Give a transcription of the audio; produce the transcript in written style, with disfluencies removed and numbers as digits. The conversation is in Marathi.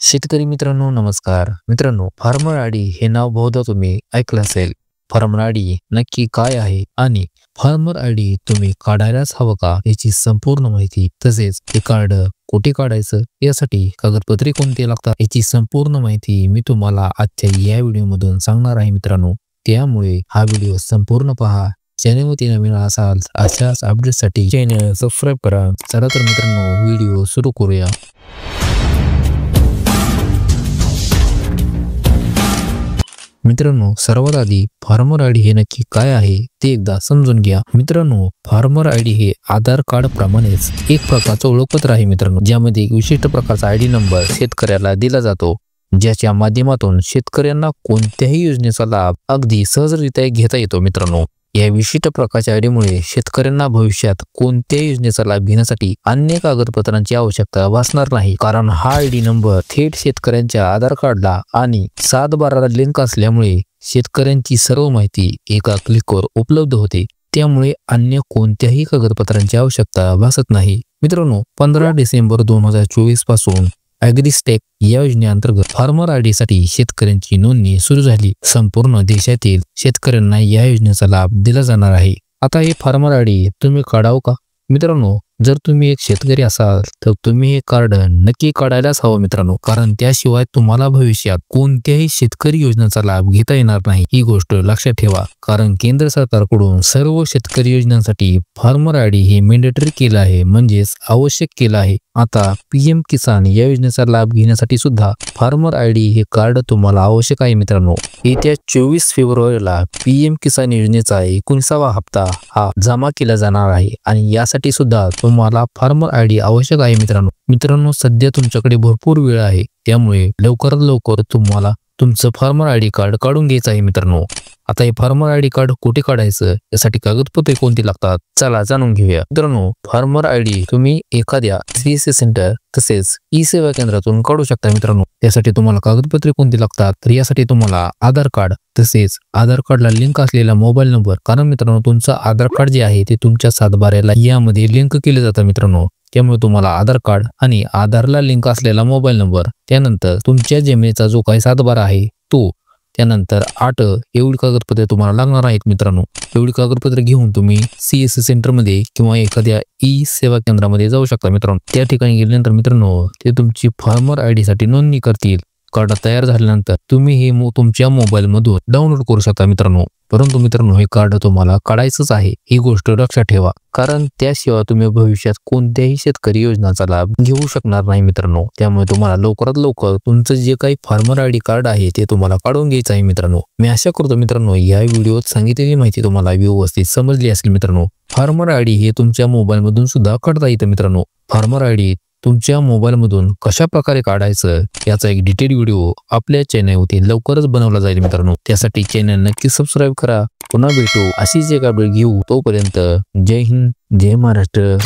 शेतकरी मित्रांनो नमस्कार मित्रांनो, फार्मर आयडी हे नाव बहुधा तुम्ही ऐकलं असेल. फार्मर आयडी नक्की काय आहे आणि फार्मर आयडी तुम्ही काढायलाच हवं का याची संपूर्ण माहिती, तसेच हे कार्ड कुठे काढायचं, यासाठी कागदपत्रे कोणती लागतात याची संपूर्ण माहिती मी तुम्हाला आजच्या या व्हिडिओमधून सांगणार आहे मित्रांनो. त्यामुळे हा व्हिडिओ संपूर्ण पहा. चॅनलवरती नवीन असाल अशाच अपडेटसाठी चॅनल सबस्क्राईब करा. चला तर मित्रांनो व्हिडिओ सुरू करूया. मित्रांनो, सर्वात आधी फार्मर आयडी हे नक्की काय आहे ते एकदा समजून घ्या. मित्रांनो, फार्मर आयडी हे आधार कार्ड प्रमाणेच एक प्रकारचं ओळखपत्र आहे मित्रांनो, ज्यामध्ये एक विशिष्ट प्रकारचा आयडी नंबर शेतकऱ्याला दिला जातो, ज्याच्या माध्यमातून शेतकऱ्यांना कोणत्याही योजनेचा लाभ अगदी सहजरित्या घेता येतो. मित्रांनो, या विशिष्ट प्रकारच्या आयडीमुळे शेतकऱ्यांना भविष्यात कोणत्याही योजनेचा लाभ घेण्यासाठी अन्य कागदपत्रांची आवश्यकता भासणार नाही, कारण हा आयडी नंबर थेट शेतकऱ्यांच्या आधार कार्डला आणि 7/12ला लिंक असल्यामुळे शेतकऱ्यांची सर्व माहिती एका क्लिकवर उपलब्ध होते. त्यामुळे अन्य कोणत्याही कागदपत्रांची आवश्यकता भासत नाही. मित्रांनो, 15 डिसेंबर 2024 पासून ॲग्रीस्टेक या योजनेअंतर्गत फार्मर आयडी साठी शेतकऱ्यांची नोंदणी सुरू झाली. संपूर्ण देशातील शेतकऱ्यांना या योजनेचा लाभ दिला जाणार आहे. आता हे फार्मर आयडी तुम्ही काढावं का? मित्रांनो, जर तुम्ही एक शेतकरी असाल तर तुम्ही हे कार्ड नक्की काढायलाच हवं मित्रांनो, कारण त्याशिवाय तुम्हाला भविष्यात कोणत्याही शेतकरी योजनेचा लाभ घेता येणार नाही. ही गोष्ट लक्षात ठेवा, कारण केंद्र सरकारकडून सर्व शेतकरी योजनांसाठी फार्मर आयडी हे मॅन्डेटरी केलं आहे, म्हणजेच आवश्यक केलं आहे. आता PM किसान या योजनेचा लाभ घेण्यासाठी सुद्धा फार्मर आयडी हे कार्ड तुम्हाला आवश्यक आहे. मित्रांनो, येत्या 24 फेब्रुवारीला PM किसान योजनेचा 19वा हप्ता हा जमा केला जाणार आहे आणि यासाठी सुद्धा तुम्हाला फार्मर आयडी आवश्यक आहे. मित्रांनो, सध्या तुमच्याकडे भरपूर वेळ आहे, त्यामुळे लवकरात लवकर तुम्हाला तुमचं फार्मर आयडी कार्ड काढून घ्यायचं आहे. मित्रांनो, आता हे फार्मर आयडी कार्ड कुठे काढायचं, यासाठी कागदपत्रे कोणती लागतात चला जाणून घेऊया. मित्रांनो, फार्मर आयडी तुम्ही एखाद्या CSC सेंटर तसेच ई-सेवा केंद्रातून काढू शकता. मित्रांनो, त्यासाठी तुम्हाला कागदपत्रे कोणती लागतात, तर यासाठी तुम्हाला आधार कार्ड तसेच आधार कार्डला लिंक असलेला मोबाईल नंबर, कारण मित्रांनो तुमचं आधार कार्ड जे आहे ते तुमच्या 7/12ला यामध्ये लिंक केले जातं. मित्रांनो, त्यामुळे तुम्हाला आधार कार्ड आणि आधारला लिंक असलेला मोबाईल नंबर, त्यानंतर तुमच्या जमिनीचा जो काही 7/12 आहे तो, त्यानंतर 8 एवढी कागदपत्रे तुम्हाला लागणार आहेत. मित्रांनो, एवढी कागदपत्रे घेऊन तुम्ही CSC सेंटरमध्ये किंवा एखाद्या ई-सेवा केंद्रामध्ये जाऊ शकता. मित्रांनो, त्या ठिकाणी गेल्यानंतर मित्रांनो ते तुमची फार्मर आयडी साठी नोंदणी करतील. कार्ड तयार झाल्यानंतर तुम्ही हे तुमच्या मोबाईल मधून डाउनलोड करू शकता. मित्रांनो, परंतु मित्रांनो हे कार्ड तुम्हाला काढायचंच आहे, ही गोष्ट लक्षात ठेवा, कारण त्याशिवाय तुम्ही भविष्यात कोणत्याही शेतकरी योजनाचा लाभ घेऊ शकणार नाही. मित्रांनो, त्यामुळे तुम्हाला लवकरात लवकर तुमचं जे काही फार्मर आयडी कार्ड आहे ते तुम्हाला काढून घ्यायचं आहे. मित्रांनो, मी आशा करतो मित्रांनो या व्हिडिओत सांगितलेली माहिती तुम्हाला व्यवस्थित समजली असेल. मित्रांनो, फार्मर आयडी हे तुमच्या मोबाईल मधून सुद्धा काढता येतं. मित्रांनो, फार्मर आयडी तुमच्या मोबाईल मधून कशा प्रकारे काढायचं याचा एक डिटेल व्हिडिओ आपल्या चॅनलवरती लवकरच बनवला जाईल. मित्रांनो, त्यासाठी चॅनल नक्की सबस्क्राईब करा. पुन्हा भेटू अशीच एक अपडेट घेऊ. तोपर्यंत जय हिंद, जय महाराष्ट्र.